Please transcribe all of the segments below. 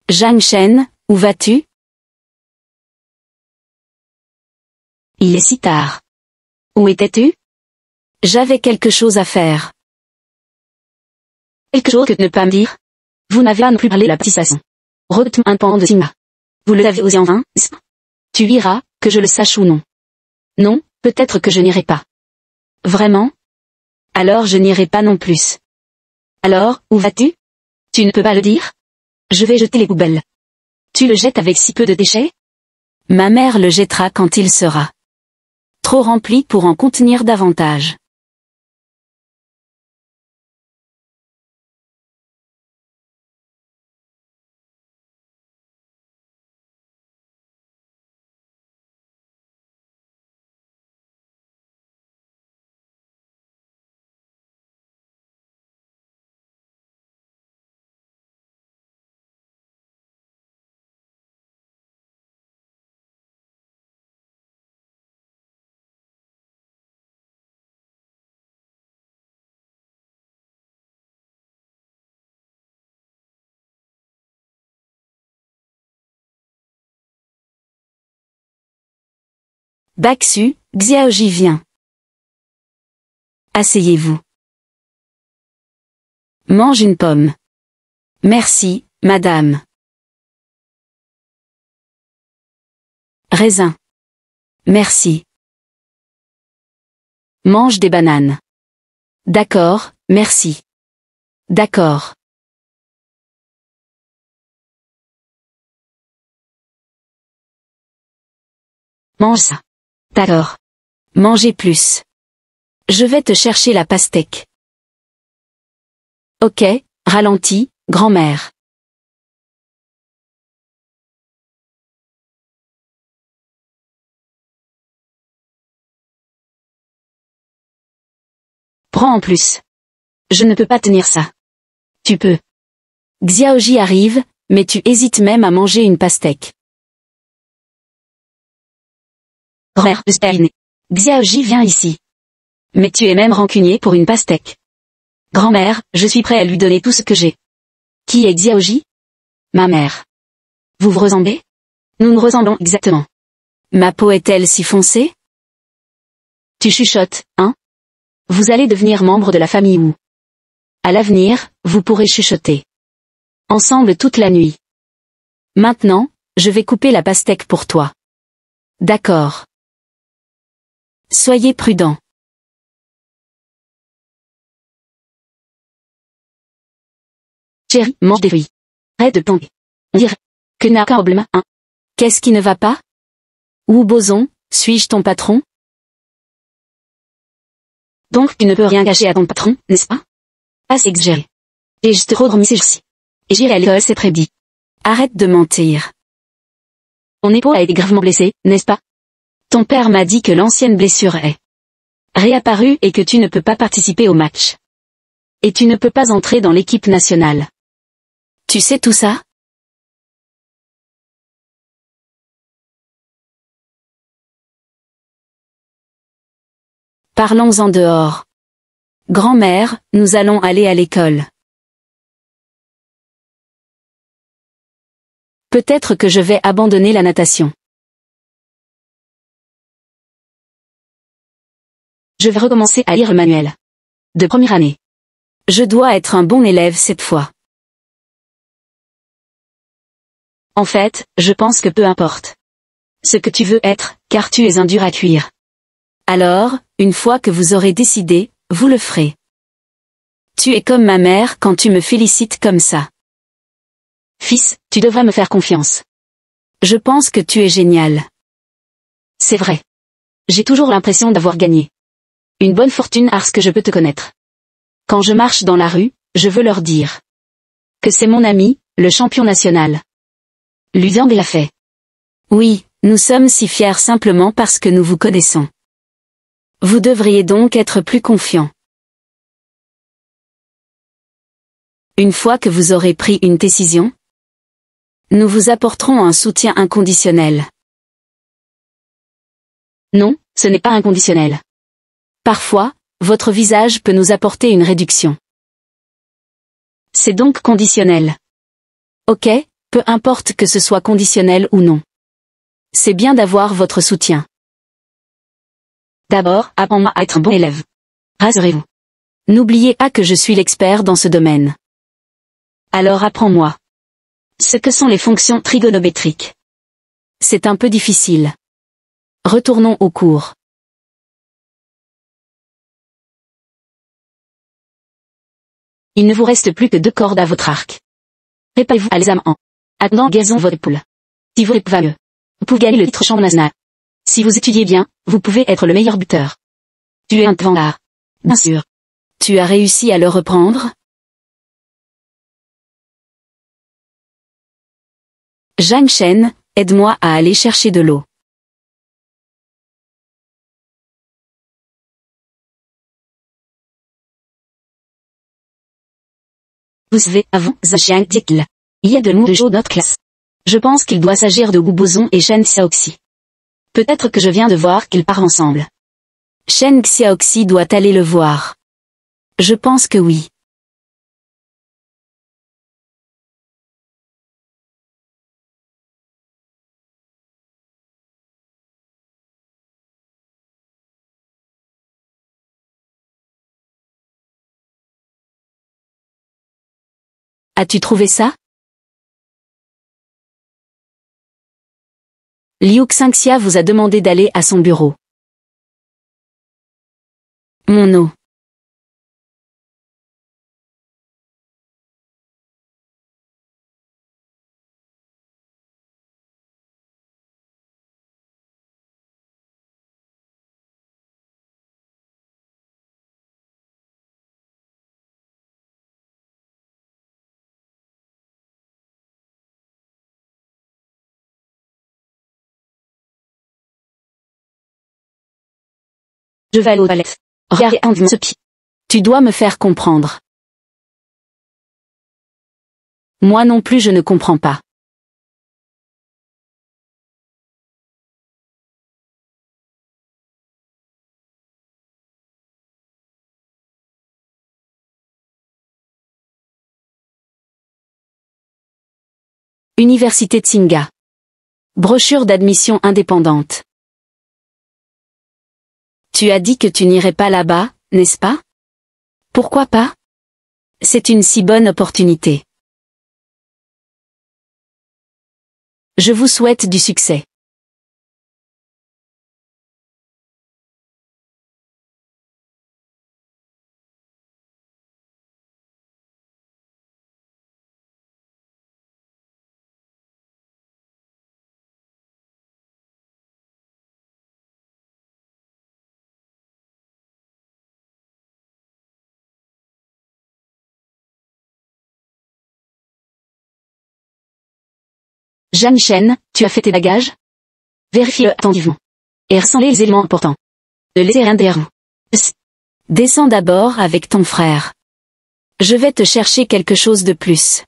Zhang Shen, où vas-tu? Il est si tard. Où étais-tu? J'avais quelque chose à faire. Quelque chose que tu ne peux pas me dire? Vous n'avez pas non plus parlé de la participation. Recrutement indépendant de Sigma. Vous le avez osé en vain, n'est-ce pas? Tu iras, que je le sache ou non. Non, peut-être que je n'irai pas. Vraiment? Alors je n'irai pas non plus. Alors, où vas-tu? Tu ne peux pas le dire? Je vais jeter les poubelles. Tu le jettes avec si peu de déchets? Ma mère le jettera quand il sera trop rempli pour en contenir davantage. Baksu, Xiaoji vient. Asseyez-vous. Mange une pomme. Merci, madame. Raisin. Merci. Mange des bananes. D'accord, merci. D'accord. Mange ça. D'accord. Mangez plus. Je vais te chercher la pastèque. Ok, ralentis, grand-mère. Prends en plus. Je ne peux pas tenir ça. Tu peux. Xiaoji arrive, mais tu hésites même à manger une pastèque. Grand-mère de Spain. Xiaoji vient ici. Mais tu es même rancunier pour une pastèque. Grand-mère, je suis prêt à lui donner tout ce que j'ai. Qui est Xiaoji? Ma mère. Vous vous ressemblez? Nous nous ressemblons exactement. Ma peau est-elle si foncée? Tu chuchotes, hein? Vous allez devenir membre de la famille Wu. À l'avenir, vous pourrez chuchoter ensemble toute la nuit. Maintenant, je vais couper la pastèque pour toi. D'accord. Soyez prudent. Chérie, mange des fruits. Arrête de planter. On dirait que n'a qu'un problème, hein? Qu'est-ce qui ne va pas? Wu Boson, suis-je ton patron? Donc tu ne peux rien cacher à ton patron, n'est-ce pas? Assez exagéré. J'ai juste trop dormi ces jours-ci. Et j'irai à l'école, c'est prédit. Arrête de mentir. Mon épaule a été gravement blessée, n'est-ce pas? Ton père m'a dit que l'ancienne blessure est réapparue et que tu ne peux pas participer au match. Et tu ne peux pas entrer dans l'équipe nationale. Tu sais tout ça? Parlons en dehors. Grand-mère, nous allons aller à l'école. Peut-être que je vais abandonner la natation. Je vais recommencer à lire le manuel. De première année. Je dois être un bon élève cette fois. En fait, je pense que peu importe ce que tu veux être, car tu es un dur à cuire. Alors, une fois que vous aurez décidé, vous le ferez. Tu es comme ma mère quand tu me félicites comme ça. Fils, tu devrais me faire confiance. Je pense que tu es génial. C'est vrai. J'ai toujours l'impression d'avoir gagné une bonne fortune parce que je peux te connaître. Quand je marche dans la rue, je veux leur dire que c'est mon ami, le champion national. Lu Zhang l'a fait. Oui, nous sommes si fiers simplement parce que nous vous connaissons. Vous devriez donc être plus confiant. Une fois que vous aurez pris une décision, nous vous apporterons un soutien inconditionnel. Non, ce n'est pas inconditionnel. Parfois, votre visage peut nous apporter une réduction. C'est donc conditionnel. Ok, Peu importe que ce soit conditionnel ou non. C'est bien d'avoir votre soutien. D'abord, apprends-moi à être un bon élève. Rassurez-vous. N'oubliez pas que je suis l'expert dans ce domaine. Alors apprends-moi. Ce que sont les fonctions trigonométriques. C'est un peu difficile. Retournons au cours. Il ne vous reste plus que 2 cordes à votre arc. Préparez-vous à l'examen. Attendant, gazons votre épaule. Si votre épaule va mieux, vous pouvez gagner le titre champion national. Si vous étudiez bien, vous pouvez être le meilleur buteur. Tu es un vanguard. Bien sûr. Tu as réussi à le reprendre? Zhang Shen, aide-moi à aller chercher de l'eau. Vous savez, avant, Zhang dit-il. Il y a de l'eau de jour dans notre classe. Je pense qu'il doit s'agir de Gu Bozon et Shen Xiaoxi. Peut-être que je viens de voir qu'ils parlent ensemble. Shen Xiaoxi doit aller le voir. Je pense que oui. As-tu trouvé ça? Liu Xingxia vous a demandé d'aller à son bureau. Mon eau. Je vais aller aux toilettes. Regardez Andy ce pied. Tu dois me faire comprendre. Moi non plus je ne comprends pas. Université Tsinga. Brochure d'admission indépendante. Tu as dit que tu n'irais pas là-bas, n'est-ce pas? Pourquoi pas? C'est une si bonne opportunité. Je vous souhaite du succès. Zhang Shen, tu as fait tes bagages? Vérifiez-le attentivement. Et rassemblez les éléments importants. Ne laissez rien derrière vous. Descends d'abord avec ton frère. Je vais te chercher quelque chose de plus.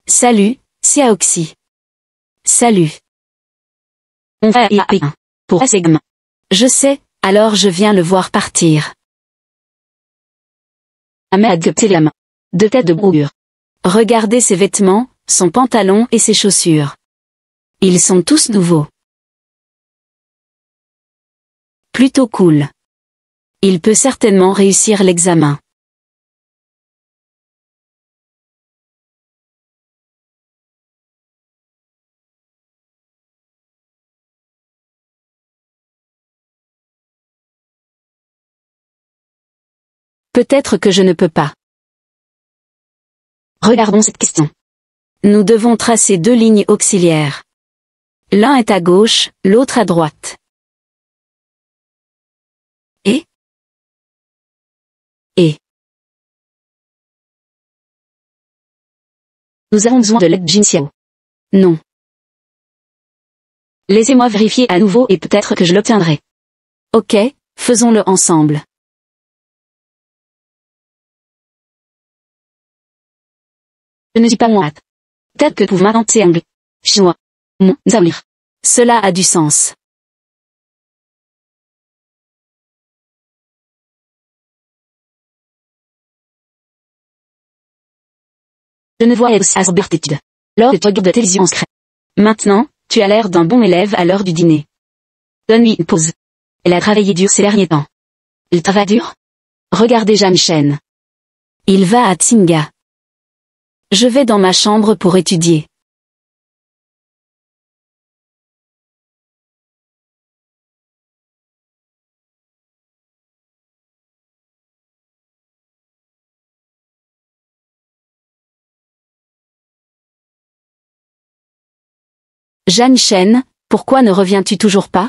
Salut, Xiaoxi. Salut. On va y aller pour ces gamins. Je sais, alors je viens le voir partir. Ahmed c'est la main. 2 têtes de brouillure. Regardez ses vêtements, son pantalon et ses chaussures. Ils sont tous nouveaux. Plutôt cool. Il peut certainement réussir l'examen. Peut-être que je ne peux pas. Regardons cette question. Nous devons tracer 2 lignes auxiliaires. L'un est à gauche, l'autre à droite. Et Nous avons besoin de l'aide Jin Xiao. non. Laissez-moi vérifier à nouveau et peut-être que je l'obtiendrai. Ok, faisons-le ensemble. Je ne suis pas moins hâte. Peut-être que vous m'inventez anglais. Chinois. Mon, Zaolir. Cela a du sens. Je ne vois à certitude. Lors de ta de télévision secrète. Maintenant, tu as l'air d'un bon élève à l'heure du dîner. Donne-lui une pause. Elle a travaillé dur ces derniers temps. Il travaille dur? Regardez Jeanne Chen. Il va à Tsinga. Je vais dans ma chambre pour étudier. Jeanne Chen, pourquoi ne reviens-tu toujours pas?